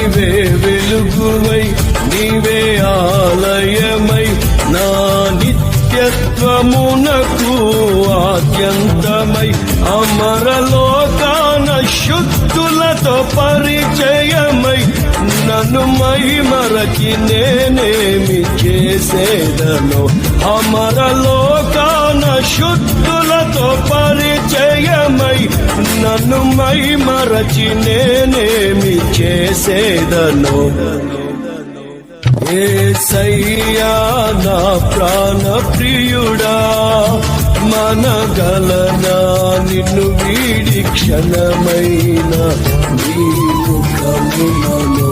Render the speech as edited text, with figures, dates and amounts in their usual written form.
నీవే వెలుగువై నీవే ఆలయమై నా నిత్యత్వమునకు ఆద్యంతమై అమరలోకాన శుద్ధులతో పరిచయమై నన్ను మహిమరచి నేనేమి చేసేదను అమరలోకాన శుద్ధులతో పరిచయమై నన్ను మహిమరచి నేనేమి చేసేదను యేసయ్యా నా ప్రాణ ప్రియుడా మనగలనా నిన్ను వీడి క్షణమైన నీ ముఖములను